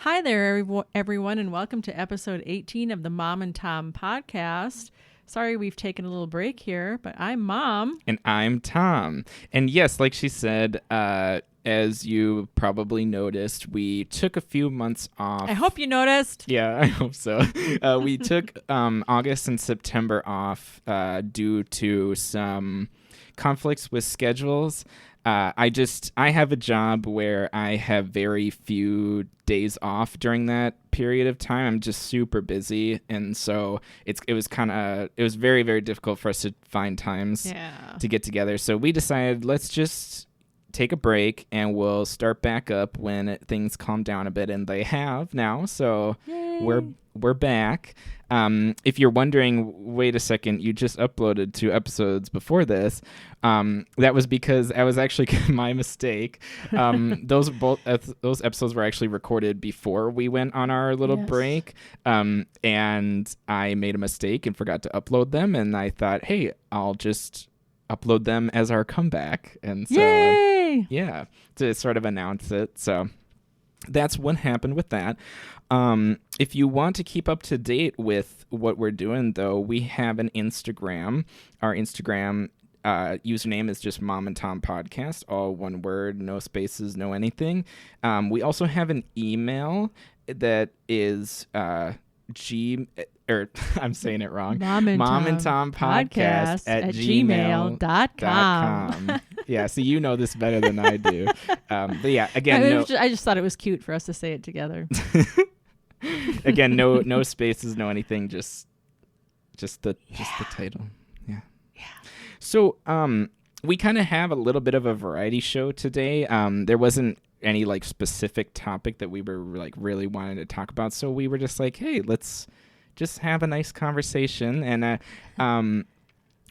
Hi there, everyone, and welcome to episode 18 of the Mom and Tom podcast. Sorry we've taken a little break here, but I'm Mom. And I'm Tom. And yes, like she said, as you probably noticed, we took a few months off. I hope you noticed. Yeah, I hope so. We took August and September off due to some conflicts with schedules. I have a job where I have very few days off during that period of time. I'm just super busy, and so it was very, very difficult for us to find times to get together. So we decided, let's just take a break and we'll start back up when things calm down a bit, and they have now. So Yay. we're back. If you're wondering, wait a second, you just uploaded 2 episodes before this. That was because I was actually my mistake. Those episodes were actually recorded before we went on our little break. And I made a mistake and forgot to upload them. And I thought, hey, I'll just upload them as our comeback. And so, Yay! To sort of announce it. So that's what happened with that. If you want to keep up to date with what we're doing, though, we have an Instagram. Our Instagram username is just Mom and Tom Podcast, all one word, no spaces, no anything. We also have an email that is I'm saying it wrong. Mom and Tom Podcast at gmail.com. Yeah, so you know this better than I do. But yeah, again, I just thought it was cute for us to say it together. Again, no spaces, no anything, just the title. Yeah. So, we kind of have a little bit of a variety show today. There wasn't any like specific topic that we were like really wanting to talk about, so we were just like, hey, let's just have a nice conversation. And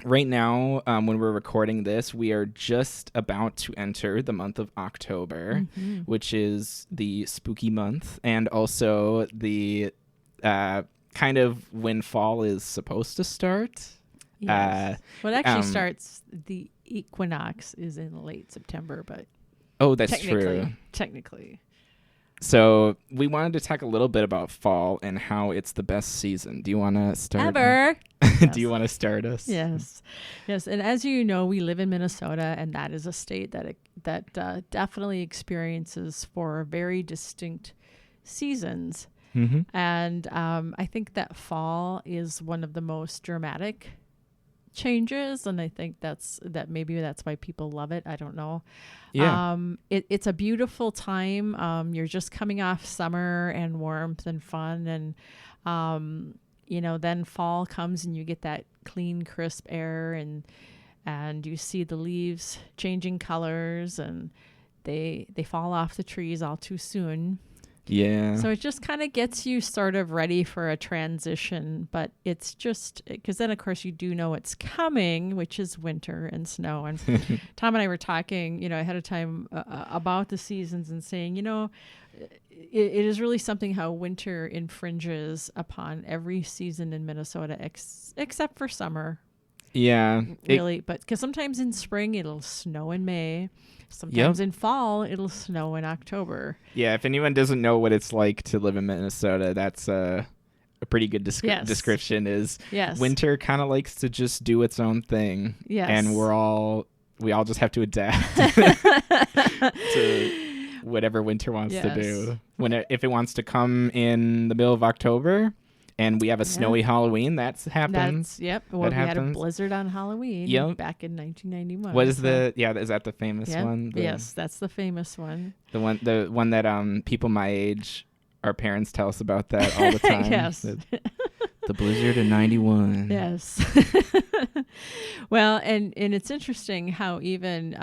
right now, when we're recording this, we are just about to enter the month of October, which is the spooky month, and also the kind of when fall is supposed to start. Yes. Well, it actually starts, the equinox is in late September, but that's true. Technically. So we wanted to talk a little bit about fall and how it's the best season. Do you want to start? Ever. Yes. Do you want to start us? Yes. And as you know, we live in Minnesota, and that is a state that definitely experiences 4 very distinct seasons. Mm-hmm. And I think that fall is one of the most dramatic changes, and I think maybe that's why people love it. I don't know. Yeah. It's a beautiful time. You're just coming off summer and warmth and fun, and then fall comes and you get that clean, crisp air, and you see the leaves changing colors, and they fall off the trees all too soon. Yeah. So it just kind of gets you sort of ready for a transition, but it's just because then, of course, you do know it's coming, which is winter and snow. And Tom and I were talking, ahead of time about the seasons and saying, it is really something how winter infringes upon every season in Minnesota except for summer. Yeah. Really, but because sometimes in spring it'll snow in May. Sometimes in fall, it'll snow in October. Yeah, if anyone doesn't know what it's like to live in Minnesota, that's a pretty good description. Is winter kind of likes to just do its own thing. Yes. And we all just have to adapt to whatever winter wants to do. If it wants to come in the middle of October, and we have a snowy Halloween, that happens. Well, we had a blizzard on Halloween back in 1991. What is is that the famous one? Yes, that's the famous one. The one that people my age, our parents tell us about that all the time. Yes. The blizzard in 91. Yes. Well, and it's interesting how even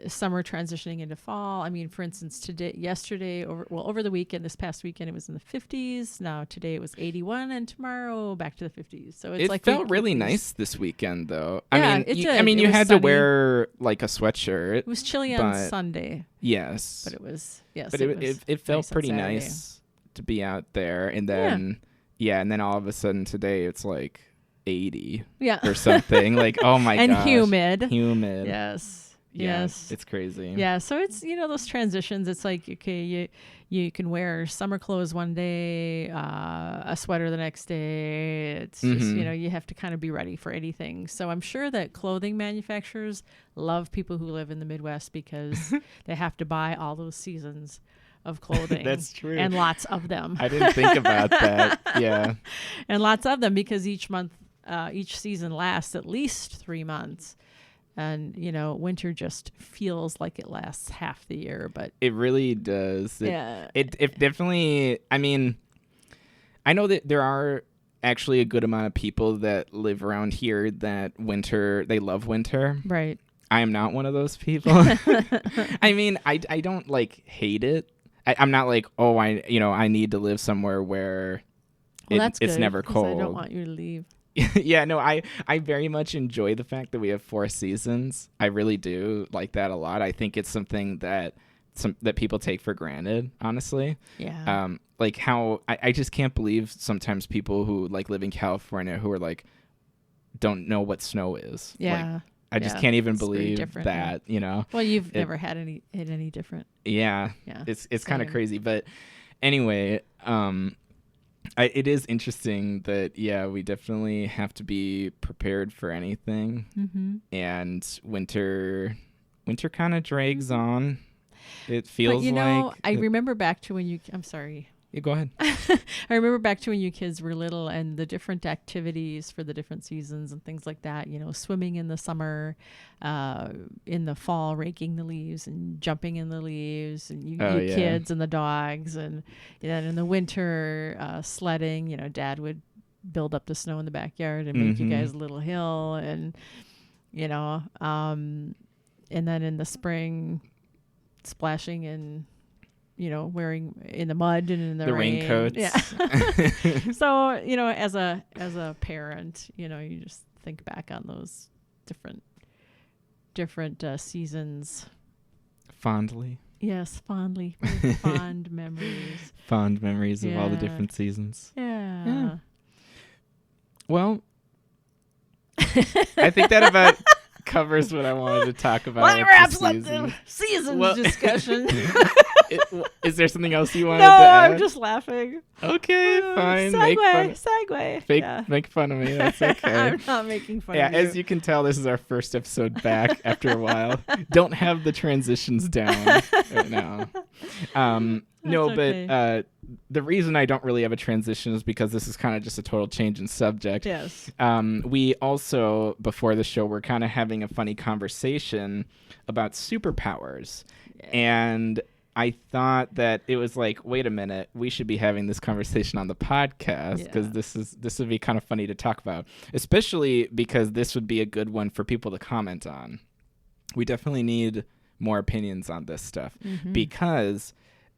summer transitioning into fall. I mean, for instance, over the weekend, this past weekend, it was in the 50s. Now today it was 81, and tomorrow back to the 50s. So it felt really nice this weekend, though. Yeah, you had to wear like a sweatshirt. It was chilly on Sunday. Yes, but it was it felt pretty nice to be out there, and then. Yeah, and then all of a sudden today it's like 80 or something. Like, oh my gosh. And humid. Humid. Yes. Yes. It's crazy. Yeah, so it's, those transitions. It's like, okay, you can wear summer clothes one day, a sweater the next day. It's just, you have to kind of be ready for anything. So I'm sure that clothing manufacturers love people who live in the Midwest because they have to buy all those seasons of clothing. That's true. And lots of them. I didn't think about that. Yeah. And lots of them because each season lasts at least 3 months. And, winter just feels like it lasts half the year, but it really does. It definitely, I mean, I know that there are actually a good amount of people that live around here that they love winter. Right. I am not one of those people. I mean, I don't like hate it. I'm not like, oh, I need to live somewhere where that's it's good, never cold. I don't want you to leave. Yeah, no, I very much enjoy the fact that we have 4 seasons. I really do like that a lot. I think it's something that people take for granted, honestly. Yeah. Like how I just can't believe sometimes people who like live in California who are like don't know what snow is. Yeah. Like, I just can't even believe Yeah. that, Well, you've never had any different. Yeah. Yeah. It's kind of crazy, but anyway, it is interesting that, we definitely have to be prepared for anything. Mm-hmm. And winter kind of drags on. It feels like... I remember back to when I'm sorry. Yeah, go ahead. I remember back to when you kids were little and the different activities for the different seasons and things like that, swimming in the summer, in the fall, raking the leaves and jumping in the leaves, and you kids and the dogs, and then in the winter, sledding, Dad would build up the snow in the backyard and make you guys a little hill, and, and then in the spring, splashing in, wearing in the mud and in the rain. Raincoats. Yeah. So, as a parent, you just think back on those different seasons. Fondly. Yes, fondly. Very fond memories. Fond memories of all the different seasons. Yeah. Well, I think that about covers what I wanted to talk about. Well, that wraps up the seasons discussion. Is there something else you wanted to add? No, I'm just laughing. Okay, fine. Segue. Make fun of me. That's okay. I'm not making fun of you. As you can tell, this is our first episode back after a while. Don't have the transitions down right now. No, okay. But the reason I don't really have a transition is because this is kind of just a total change in subject. Yes. We also, before the show, we're kind of having a funny conversation about superpowers. Yeah. And I thought that it was like, wait a minute, we should be having this conversation on the podcast because this would be kind of funny to talk about, especially because this would be a good one for people to comment on. We definitely need more opinions on this stuff because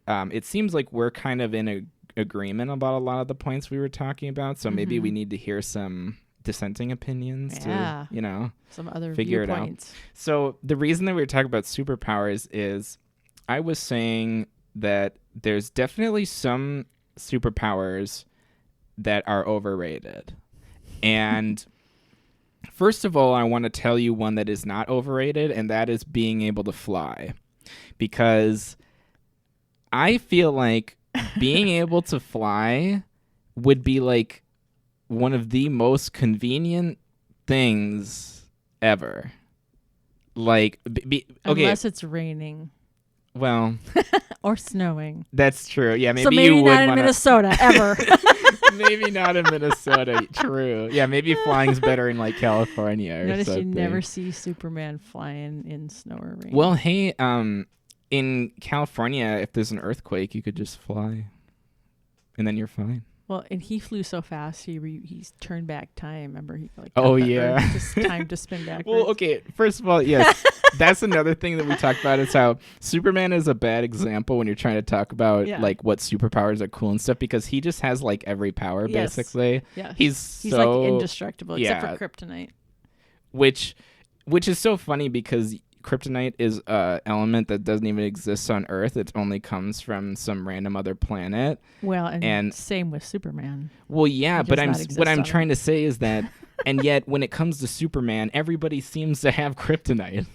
it seems like we're kind of in agreement about a lot of the points we were talking about. So maybe we need to hear some dissenting opinions to, some other figure viewpoints. It out. So the reason that we were talking about superpowers is I was saying that there's definitely some superpowers that are overrated. And first of all, I want to tell you one that is not overrated, and that is being able to fly. Because I feel like being able to fly would be like one of the most convenient things ever. Like, okay. Unless it's raining. Well, or snowing. That's true. Yeah, maybe so maybe you would not in Minnesota ever. Maybe not in Minnesota. True. Yeah, maybe flying's better in like California or Notice something. you never see Superman flying in snow or rain. Well, hey, in California, if there's an earthquake, you could just fly, and then you're fine. Well, and he flew so fast, he's turned back time. Remember, he just time to spin backwards. Well, okay. First of all, yes, that's another thing that we talked about is how Superman is a bad example when you're trying to talk about like what superpowers are cool and stuff because he just has like every power basically. Yeah, he's so, like indestructible except for kryptonite, which is so funny because kryptonite is an element that doesn't even exist on Earth. It only comes from some random other planet. Well, and same with Superman. Well, yeah, but what I'm trying to say is that, and yet when it comes to Superman, everybody seems to have kryptonite.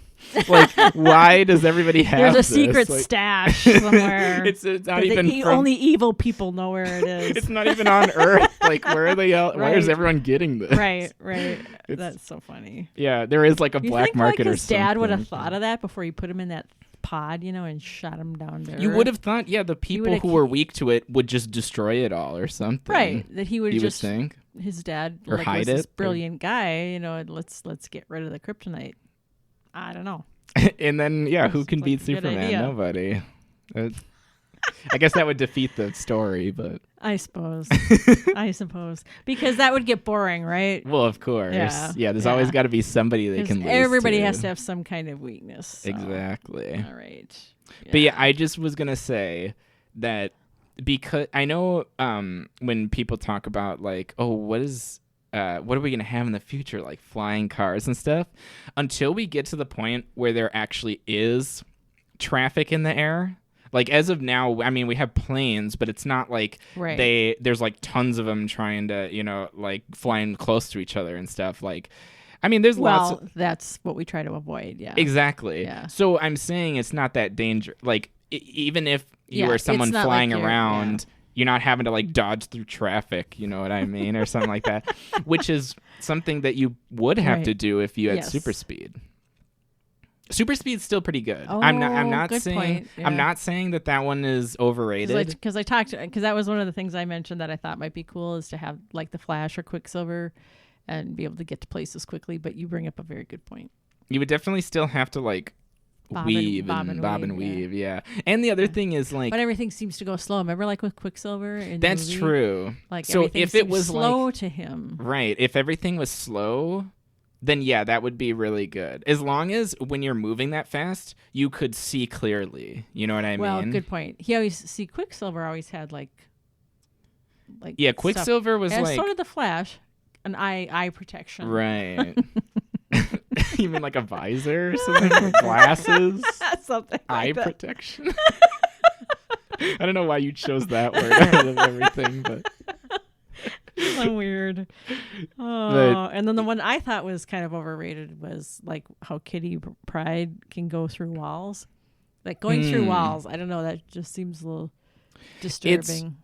Like, why does everybody have There's a this? secret Like, stash somewhere. it's not even only evil people know where it is. It's not even on Earth. Like, where are they? Where is Right. everyone getting this? Right. That's so funny. Yeah, there is like a You black think market like or his something. dad would have thought of that before he put him in that pod, and shot him down there? You would have thought, the people who were weak to it would just destroy it all or something. Right. That he would you just would think. His dad Or hide was this it, brilliant guy, let's get rid of the kryptonite. I don't know. And then, who can like beat a good Superman? idea. Nobody. I guess that would defeat the story, but I suppose. Because that would get boring, right? well, of course. Yeah. There's always got to be somebody they 'Cause can lose everybody to. has to have some kind of weakness. So. Exactly. All right. But I just was gonna say that because I know when people talk about like, oh, what are we gonna have in the future, like flying cars and stuff, until we get to the point where there actually is traffic in the air. Like as of now, I mean, we have planes, but it's not like there's like tons of them trying to, like flying close to each other and stuff. Like, I mean, there's lots of... that's what we try to avoid, yeah. Exactly. Yeah. So I'm saying it's not that dangerous. Like, even if you are someone flying like around, you're not having to, like, dodge through traffic, you know what I mean? Or something like that, which is something that you would have to do if you had super speed. Super speed's still pretty good. Oh, I'm not good saying point. Yeah. I'm not saying that one is overrated. Because that was one of the things I mentioned that I thought might be cool is to have like the Flash or Quicksilver and be able to get to places quickly. But you bring up a very good point. You would definitely still have to like bob and weave, yeah. And the other thing is like, but everything seems to go slow. Remember, like with Quicksilver in that's the movie? True. Like so if it was slow like, to him, right? If everything was slow, then that would be really good. As long as when you're moving that fast, you could see clearly. You know what I mean? Well, good point. Quicksilver always had like Quicksilver stuff. was and like, so did the Flash, an eye protection. Right. You mean like a visor or something? Glasses? Something like eye that. protection? I don't know why you chose that word out of everything, but... So weird. And then the one I thought was kind of overrated was like how Kitty Pryde can go through walls. Like going through walls, I don't know, that just seems a little disturbing.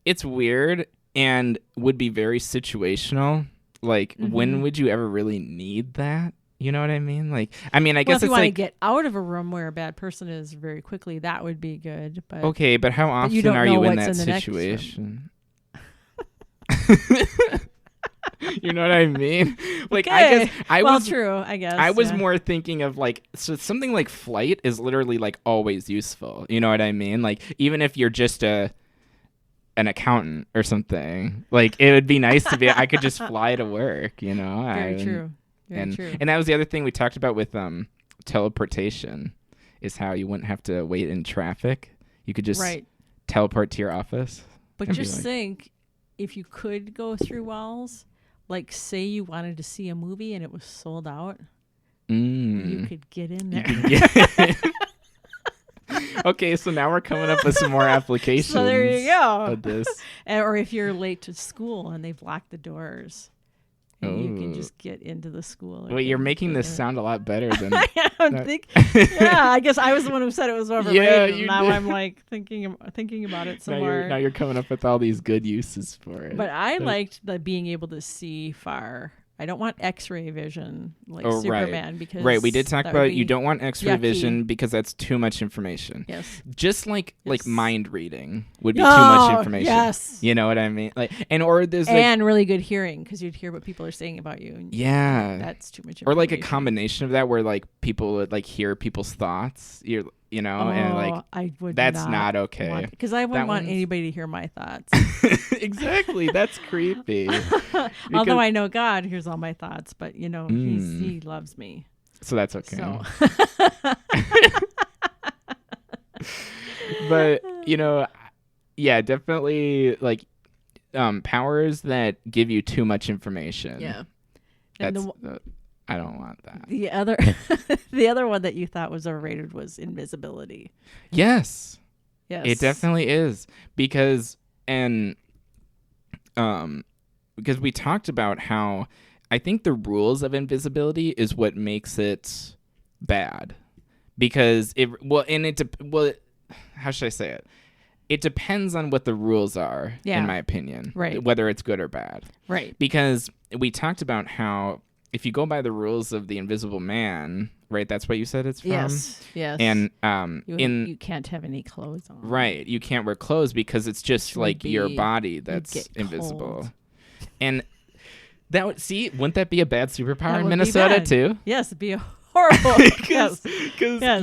It's weird and would be very situational. Like, when would you ever really need that? You know what I mean? Like, I mean, I guess if you it's want to like, get out of a room where a bad person is very quickly, that would be good. But okay, but how often are you in that situation? You know what I mean? Like, okay. I guess true. I guess I was more thinking of like, so something like flight is literally like always useful. You know what I mean? Like, even if you're just an accountant or something, like it would be nice to be. I could just fly to work. You know? Very true. And that was the other thing we talked about with teleportation, is how you wouldn't have to wait in traffic. You could just teleport to your office. But just think, if you could go through walls, like say you wanted to see a movie and it was sold out, you could get in there. Okay, so now we're coming up with some more applications. So there you go. Of this. Or if you're late to school and they've locked the doors, and you can just get into the school. Well, you're making this sound a lot better than... I guess I was the one who said it was overrated. Yeah, now I'm like thinking about it some more. Now you're coming up with all these good uses for it. But I liked the being able to see far. I don't want X-ray vision like Superman because we did talk about you don't want X-ray yucky. Vision because that's too much information. Yes. Just like mind reading would be too much information. Yes. You know what I mean? Like, or there's like, and really good hearing because you'd hear what people are saying about you. And that's too much information. Or like a combination of that where like people would like hear people's thoughts. And like I would. That's not okay because I wouldn't want anybody to hear my thoughts. Exactly, that's creepy. Although I know God hears all my thoughts, but He loves me, so that's okay. So. But definitely like powers that give you too much information. Yeah, I don't want that. The other one that you thought was overrated was invisibility. Yes, it definitely is because we talked about how I think the rules of invisibility is what makes it bad because how should I say it? It depends on what the rules are, in my opinion, right? Whether it's good or bad, right? Because we talked about how if you go by the rules of the Invisible Man, right? That's what you said it's from. Yes. And you can't have any clothes on. Right, you can't wear clothes because it's just like your body that's invisible. Cold. And wouldn't that be a bad superpower in Minnesota too? Yes, it'd be horrible. Because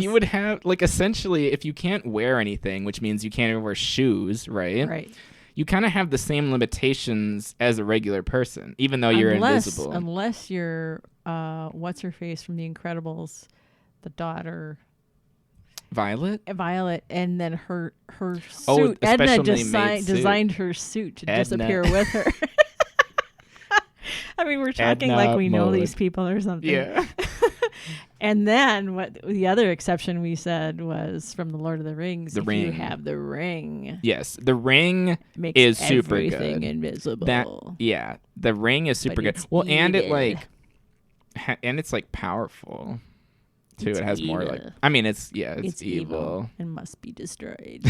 you would have, like, essentially, if you can't wear anything, which means you can't even wear shoes, right? Right. You kind of have the same limitations as a regular person, even though you're invisible. Unless you're, what's her face from The Incredibles, the daughter. Violet, and then her suit. Edna designed her suit to disappear with her. I mean, we're talking like we know these people or something. Yeah. And then what the other exception we said was from the Lord of the Rings. The ring. You have the ring. Yes, the ring is super good. Everything invisible. The ring is super good. Well, and it's like powerful. Too. It has evil. More like, I mean, it's evil and must be destroyed.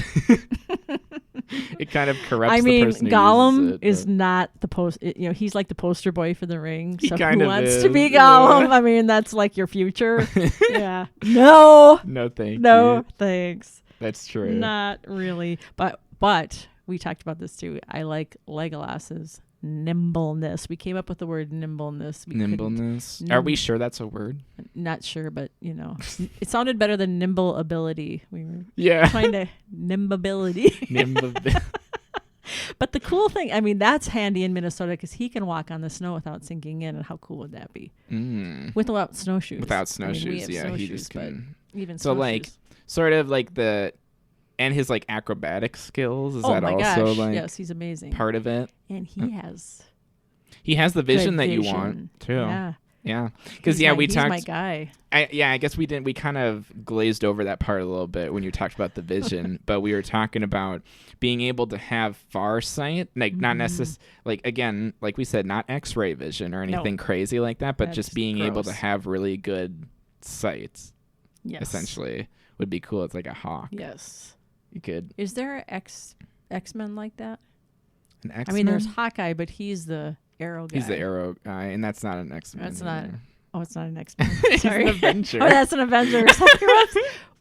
It kind of corrupts the person who Gollum uses it, is not the he's like the poster boy for the ring. He so kind who of wants is. To be Gollum? I mean, that's like your future. Yeah. No, thanks. That's true. Not really. But we talked about this too. I like Legolas's nimbleness. We came up with the word nimbleness. Nimbleness. Are we sure that's a word? Not sure, but it sounded better than nimble ability. We were trying to nimbability. But the cool thing, I mean, that's handy in Minnesota because he can walk on the snow without sinking in, and how cool would that be? Without snowshoes. Without snowshoes, he just can. Even so, like, sort of like and his like acrobatic skills, is that also like yes, he's amazing. Part of it. And he has the vision that you want too. Yeah. Because we talked. He's my guy. I guess we kind of glazed over that part a little bit when you talked about the vision, but we were talking about being able to have far sight, like not necessarily, like, again, like we said, not X-ray vision or anything crazy like that, but just being able to have really good sight. Yes. Essentially would be cool. It's like a hawk. Yes. You could. Is there an X-Men like that? An X-Men? I mean, there's Hawkeye, but he's the arrow guy. He's the arrow guy, and that's not an X-Men. That's not. Oh, it's not an X-Men. Sorry. He's an Avenger. Oh, that's an Avenger.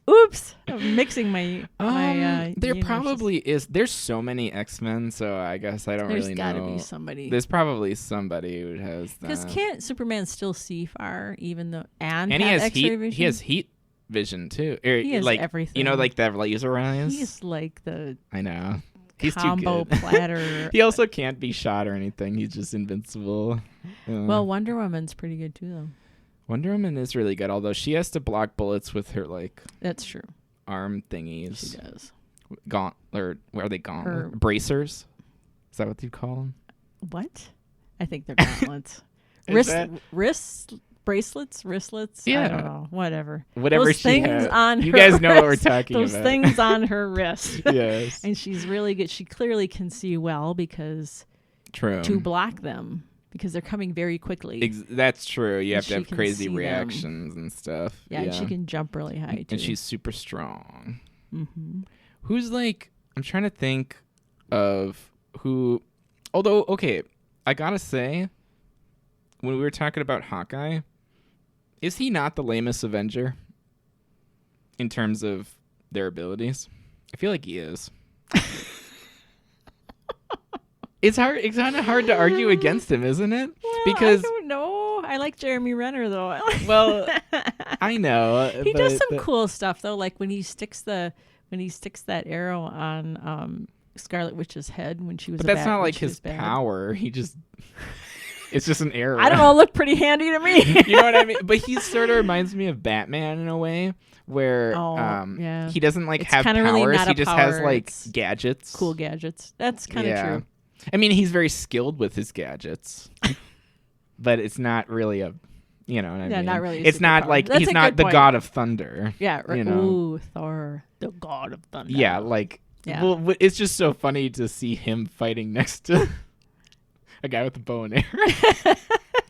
Oops. I'm mixing my there probably is. There's so many X-Men, so I guess I don't really know. There's got to be somebody. There's probably somebody who has that. Because can't Superman still see far, even though and he has X-ray vision? He has heat vision too. He has like everything. Like the laser eyes. He's like the. I know. He's combo too good. platter. He also can't be shot or anything. He's just invincible. Well, Wonder Woman's pretty good too, though. Wonder Woman is really good, although she has to block bullets with her That's true. Arm thingies. She does. Where are they bracers? Is that what you call them? What? I think they're gauntlets. Wrist bracelets, wristlets. Yeah. I don't know. Whatever those she things has. On you her guys wrist, know what we're talking those about. Those things on her wrist. Yes. And she's really good. She clearly can see well because to block them. Because they're coming very quickly. That's true. You have to have crazy reactions and stuff. Yeah, and she can jump really high, too. And she's super strong. Mm-hmm. Who's I'm trying to think of who... Although, okay, I gotta say, when we were talking about Hawkeye, is he not the lamest Avenger in terms of their abilities? I feel like he is. It's hard. It's kind of hard to argue against him, isn't it? Well, because I don't know. I like Jeremy Renner though. Well, I know he does some cool stuff though. Like when he sticks that arrow on Scarlet Witch's head when she was. But that's not like his power. He just. It's just an arrow. I don't know. It looked pretty handy to me. You know what I mean? But he sort of reminds me of Batman in a way. Where he doesn't have powers. Really he just has gadgets. Cool gadgets. That's kind of true. I mean, he's very skilled with his gadgets, but it's not really a, you know what I mean? Not really. It's not like he's not the god of thunder. Yeah. Right. Ooh, Thor, the god of thunder. Yeah. Well, it's just so funny to see him fighting next to a guy with a bow and arrow.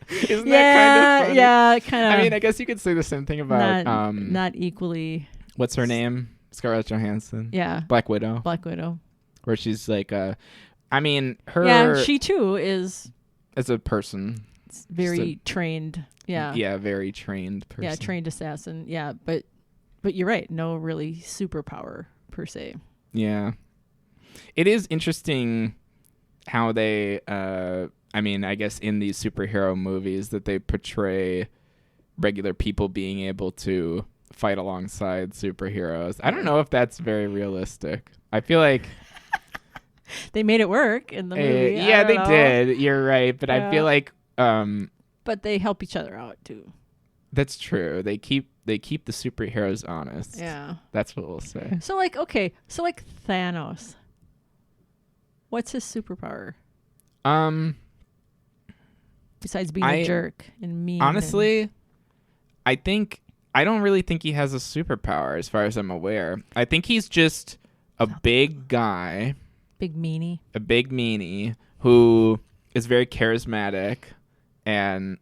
Isn't that kind of funny? Yeah, kind of. I mean, I guess you could say the same thing about not equally. what's her name? Scarlett Johansson. Yeah. Black Widow. Black Widow. Where she's like, I mean, her. Yeah, she too is. As a person. Very trained. Yeah. Yeah, very trained person. Yeah, trained assassin. Yeah, but you're right. No really superpower per se. Yeah. It is interesting how they, I mean, I guess in these superhero movies that they portray regular people being able to fight alongside superheroes. I don't know if that's very realistic. I feel like they made it work in the movie. Yeah, they did. You're right, but I feel like but they help each other out too. That's true. They keep the superheroes honest. Yeah. That's what we'll say. So like Thanos. What's his superpower? Besides being a jerk and mean. Honestly, I don't really think he has a superpower as far as I'm aware. I think he's just a big guy. Big meanie. A big meanie who is very charismatic and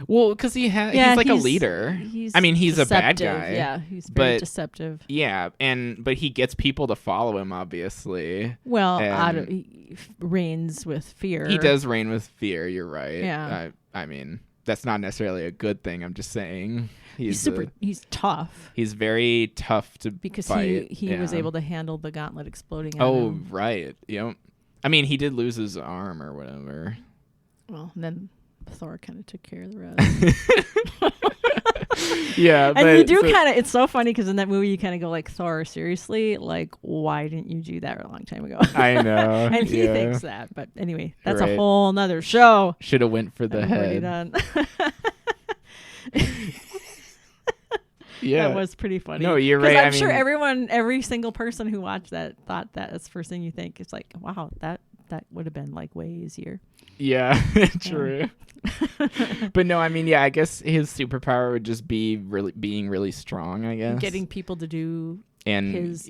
because he's like a leader. He's he's a bad guy. Yeah, he's very deceptive. Yeah, but he gets people to follow him, obviously. Well, he reigns with fear. He does reign with fear. You're right. Yeah. I mean, that's not necessarily a good thing. I'm just saying he's tough. He's very tough to because fight. he was able to handle the gauntlet exploding. Oh, right. I mean, he did lose his arm or whatever. Well, and then Thor kind of took care of the rest. Yeah, and you do kind of. It's so funny because in that movie you kind of go like, Thor, seriously, like why didn't you do that a long time ago? I know, and he thinks that. But anyway, that's a whole nother show. Should have went for the head. Done. Yeah, that was pretty funny. No, you're right. I'm sure every single person who watched that thought that's the first thing you think. It's like, wow, that would have been like way easier. Yeah, true. But no, I mean, I guess his superpower would just be being really strong, I guess. Getting people to do his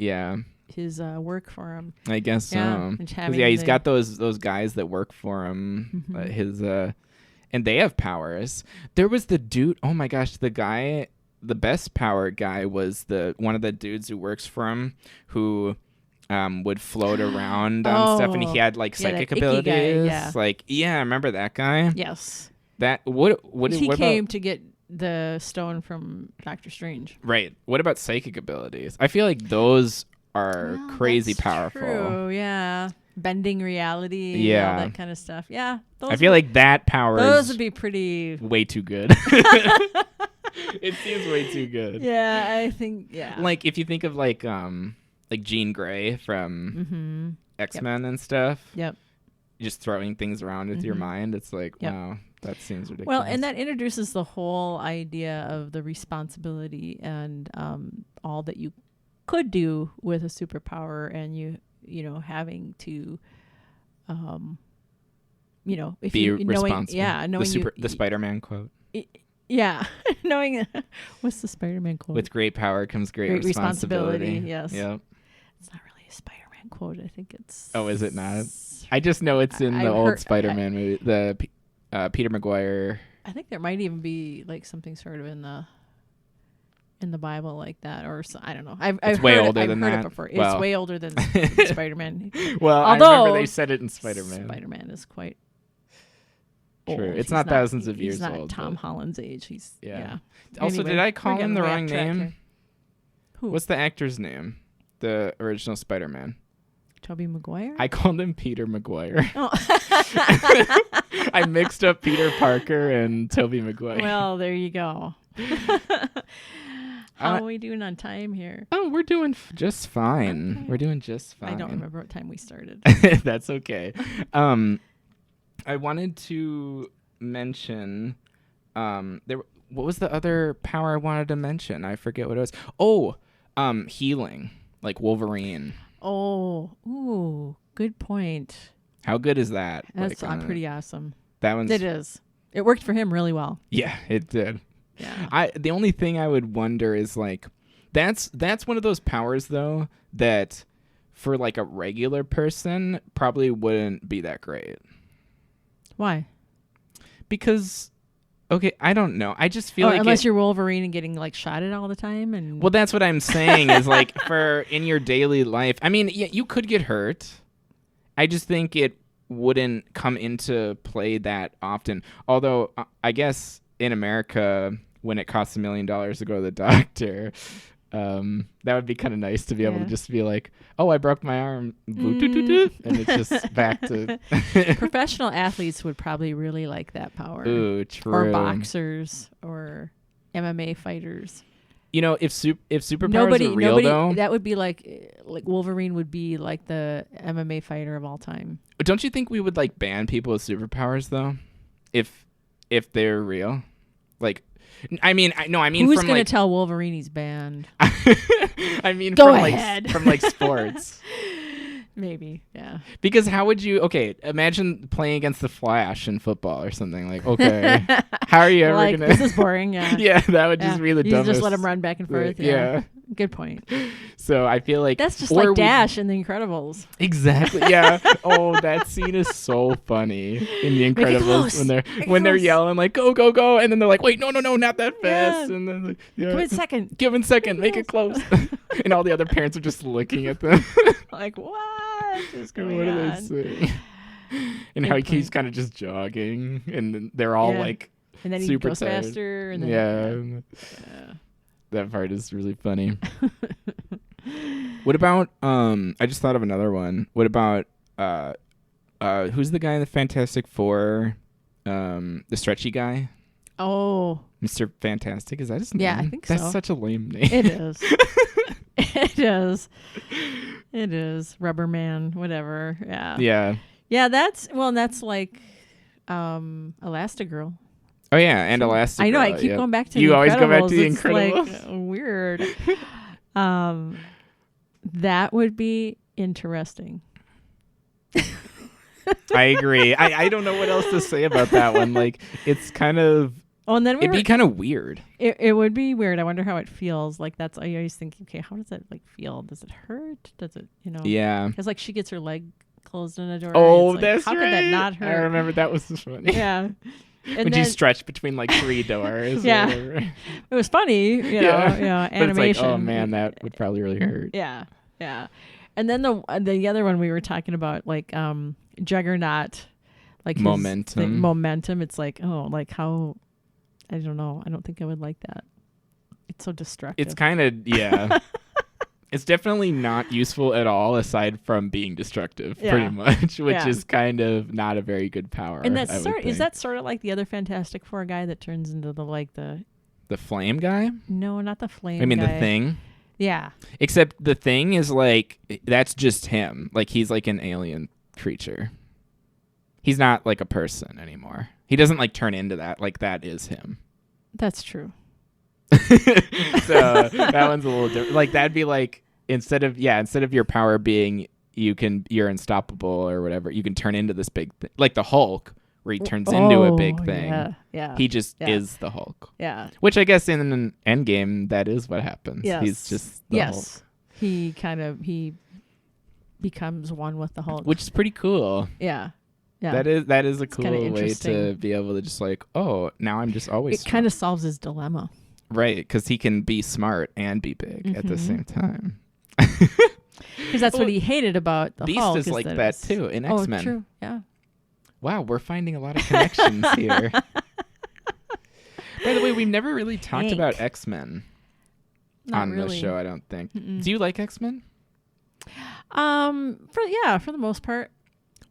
work for him. I guess so. He's got those guys that work for him. Mm-hmm. And they have powers. There was the dude, oh my gosh, the best power guy was one of the dudes who works for him who would float around on stuff, and he had like psychic abilities. I remember that guy. Yes. He came to get the stone from Doctor Strange. Right. What about psychic abilities? I feel like those are crazy powerful. True. Yeah. Bending reality. Yeah. All that kind of stuff. Yeah. I feel like that power. Those would be pretty. Way too good. It seems way too good. Yeah, I think. Yeah. Like if you think of like Jean Grey from X-Men and stuff. Yep. Just throwing things around with your mind. It's like, wow, that seems ridiculous. Well, and that introduces the whole idea of the responsibility and all that you could do with a superpower, and you having to, if be you responsible. Knowing the Spider-Man quote. Yeah, knowing what's the Spider-Man quote? With great power comes great responsibility. Yes. Yep. It's not really a Spider-Man quote. I think it's. Oh, is it not? I just know it's in the old Spider-Man movie, the Peter Maguire. I think there might even be like something sort of in the Bible like that, or I don't know. I've way heard older than that. It before. Well, it's way older than Spider-Man. Well, although I remember they said it in Spider-Man. Spider-Man is quite. True. It's not thousands of years old. He's not Tom Holland's age. He's yeah. Also, did I call him the wrong name? Who? What's the actor's name? The original Spider-Man. Tobey Maguire? I called him Peter Maguire. Oh. I mixed up Peter Parker and Tobey Maguire. Well, there you go. How are we doing on time here? Oh, we're doing just fine. Okay. We're doing just fine. I don't remember what time we started. That's okay. I wanted to mention what was the other power I wanted to mention? I forget what it was. Oh, healing, like Wolverine. Oh, ooh, good point. How good is that? That's pretty awesome. It is. It worked for him really well. Yeah, it did. Yeah. The only thing I would wonder is like that's one of those powers though that for like a regular person probably wouldn't be that great. Why? Because Okay, I don't know. I just feel like unless you're Wolverine and getting like shot at all the time, and well, that's what I'm saying is like for in your daily life. I mean, yeah, you could get hurt. I just think it wouldn't come into play that often. Although I guess in America, when it costs $1 million to go to the doctor, that would be kind of nice to be able to just be like, oh, I broke my arm, and it's just back to. Professional athletes would probably really like that power. Ooh, true. Or boxers or MMA fighters. You know, if superpowers were real, though, that would be like Wolverine would be like the MMA fighter of all time. Don't you think we would like ban people with superpowers though, if they're real? Like, I mean, who's from gonna like, tell Wolverine he's banned? I mean, Go from ahead. from like sports. Maybe, yeah. Because how would you? Okay, imagine playing against the Flash in football or something. Like, okay, how are you ever like, gonna? This is boring. Yeah. Yeah, that would just be the you dumbest. just let him run back and forth. Yeah. Good point. So I feel like that's just like Dash in The Incredibles. Exactly. Yeah. Oh, that scene is so funny in The Incredibles when they're yelling like go go go, and then they're like, wait, no, not that fast, and then like, give it a second. Give it a second. Make it close. And all the other parents are just looking at them. Like, what is going what on? Are they saying? And how he's kind of just jogging, and then they're all like, and then he super goes tired. faster, and then yeah. That part is really funny. What about I just thought of another one. What about who's the guy in the Fantastic Four? The stretchy guy? Oh. Mr. Fantastic, is that his name? Yeah, I think so. That's such a lame name. It is. It is. Rubber Man, whatever. Yeah. Yeah. Yeah, that's like Elastigirl. Oh yeah, and Elastigirl. I know. I keep going back to you The always go back to The It's Incredibles. like weird. That would be interesting. I agree. I don't know what else to say about that one. Like, it's kind of. Oh, and then it'd be kind of weird. It would be weird. I wonder how it feels. Like I always think, okay, how does it like feel? Does it hurt? Does it, Yeah. Because like she gets her leg closed in a door. Oh, like, that's how right. How could that not hurt? I remember that was funny. Yeah. When she stretched between like 3 doors. Yeah. It was funny, animation. But it's like, oh man, that would probably really hurt. Yeah. Yeah. And then the other one we were talking about, like Juggernaut, like momentum. It's like, oh, like how, I don't know. I don't think I would like that. It's so destructive. It's kind of, yeah. It's definitely not useful at all aside from being destructive, pretty much, which is kind of not a very good power. And that's is that sort of like the other Fantastic Four guy that turns into the flame guy? No, not the flame. I mean guy. the Thing. Yeah. Except the Thing is like, that's just him. Like he's like an alien creature. He's not like a person anymore. He doesn't like turn into that. Like that is him. That's true. So that one's a little different. Like that'd be like instead of your power being you're unstoppable or whatever, you can turn into this big thing, like the Hulk, where he turns into a big thing. Yeah. He just is the Hulk. Yeah. Which I guess in an Endgame that is what happens. Yes. He's just the Hulk. He becomes one with the Hulk, which is pretty cool. Yeah. Yeah. That is a cool way to be able to just like, oh, now I'm just always. It kind of solves his dilemma. Right, because he can be smart and be big at the same time. Because that's what he hated about the Beast Hulk. Beast is like that too in X-Men. Oh, true. Yeah. Wow, we're finding a lot of connections here. By the way, we've never really talked about X-Men on the show, I don't think. Mm-mm. Do you like X-Men? For the most part.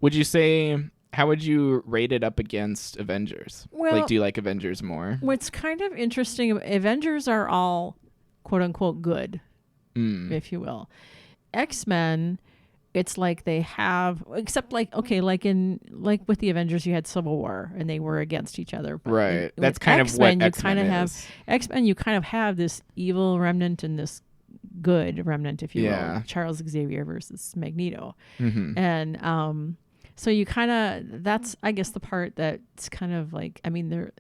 Would you say, how would you rate it up against Avengers? Well, like, do you like Avengers more? What's kind of interesting, Avengers are all quote unquote good, if you will. X-Men, it's like they have, except like, okay, like with the Avengers, you had Civil War and they were against each other. But right. That's kind of what X-Men is. X-Men, you kind of have this evil remnant and this good remnant, if you will. Charles Xavier versus Magneto. Mm-hmm. And so you kind of, that's, I guess, the part that's kind of like, I mean, they're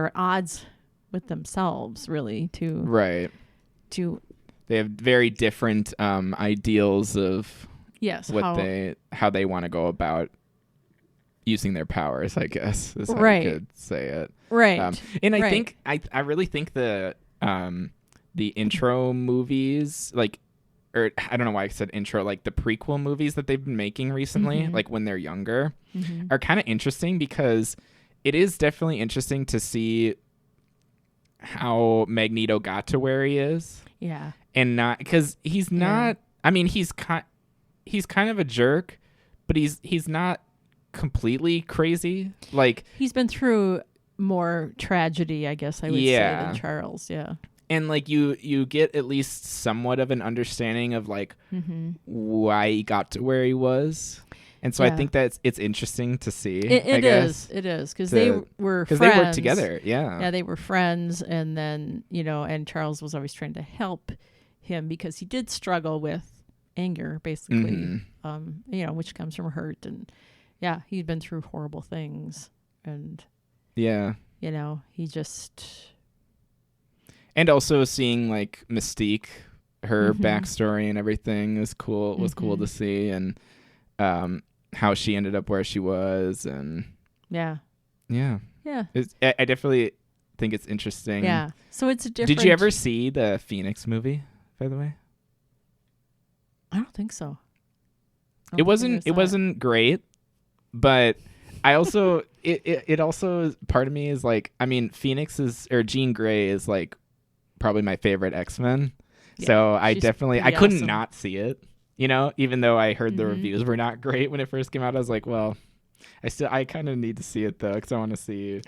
at odds with themselves, really, they have very different ideals of yes, how they want to go about using their powers, I guess, is how Right. you could say it. Right. And I Right. think I really think the intro movies, like, or I don't know why I said intro, like the prequel movies that they've been making recently, like when they're younger, are kind of interesting, because it is definitely interesting to see how Magneto got to where he is. Yeah. And not because he's not. I mean, he's kind of a jerk, but he's not completely crazy. Like, he's been through more tragedy, I guess I would say, than Charles. Yeah. And like you get at least somewhat of an understanding of like why he got to where he was. And so I think that it's interesting to see. It is because they were friends. Because they worked together. Yeah, they were friends, and then and Charles was always trying to help him because he did struggle with anger, basically, which comes from hurt, and he'd been through horrible things, and he just. And also seeing like Mystique, her backstory and everything is cool. It was cool to see, and how she ended up where she was, and I definitely think it's interesting. Yeah, so it's a different. Did you ever see the Phoenix movie, by the way? I don't think so. It wasn't great, but I also it also, part of me is like, I mean, Jean Grey is like probably my favorite X-Men. Yeah, so I couldn't not see it. Even though I heard the reviews were not great when it first came out, I was like, well, I kind of need to see it though, because I want to see.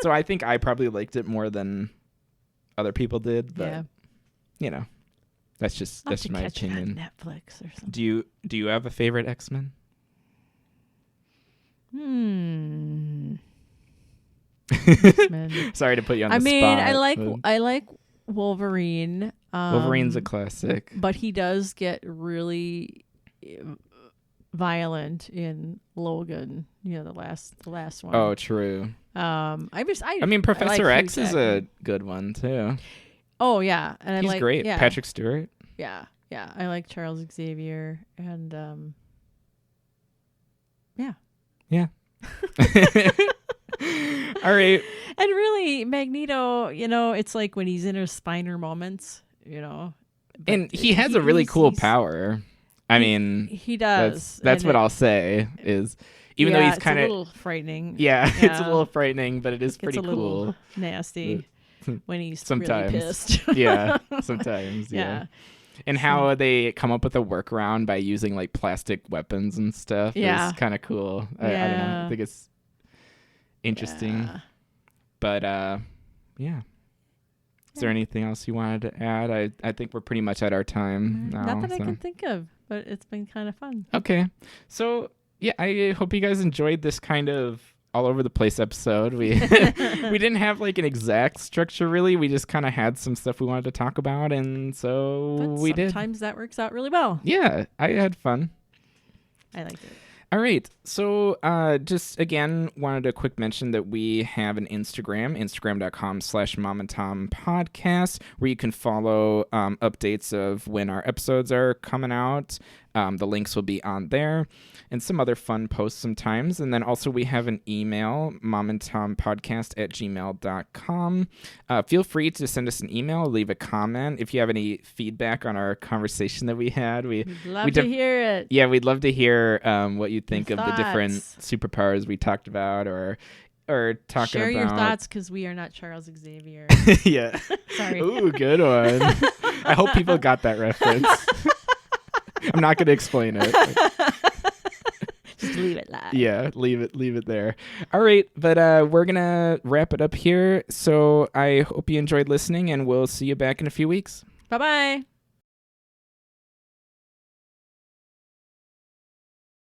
So I think I probably liked it more than other people did, but that's just my opinion. On Netflix or something. Do you have a favorite X-Men? Sorry to put you on the spot. I like Wolverine. Wolverine's a classic, but he does get really violent in Logan. The last one. Oh, true. I mean, Professor X is a good one too. Oh yeah, and he's great. Yeah. Patrick Stewart. Yeah. I like Charles Xavier, and yeah. All right. And really, Magneto, it's like when he's in his Spiner moments, And he has a really cool power. I mean, he does. That's what I'll say is, even though he's kind of a little frightening. Yeah, it's a little frightening, but it is pretty cool. Little nasty when he's sometimes really pissed. Yeah, sometimes. Yeah. And how they come up with a workaround by using like plastic weapons and stuff is kind of cool. I don't know. I think it's interesting. Yeah. But is there anything else you wanted to add? I think we're pretty much at our time now. Not that I can think of, but it's been kind of fun. Okay. So I hope you guys enjoyed this kind of all over the place episode. We didn't have like an exact structure really. We just kind of had some stuff we wanted to talk about, and so we did. Sometimes that works out really well. Yeah, I had fun. I liked it. All right. So just again, wanted to quick mention that we have an Instagram.com/momandtompodcast, where you can follow updates of when our episodes are coming out. The links will be on there, and some other fun posts sometimes. And then also we have an email, momandtompodcast@gmail.com. Feel free to send us an email, leave a comment. If you have any feedback on our conversation that we had, we'd love to hear it. Yeah, we'd love to hear what you think of the different superpowers we talked about, or talking Share about. Your thoughts, because we are not Charles Xavier. Yeah. Sorry. Ooh, good one. I hope people got that reference. I'm not going to explain it. Just leave it live. Yeah, leave it there. All right, but we're going to wrap it up here. So I hope you enjoyed listening, and we'll see you back in a few weeks. Bye-bye.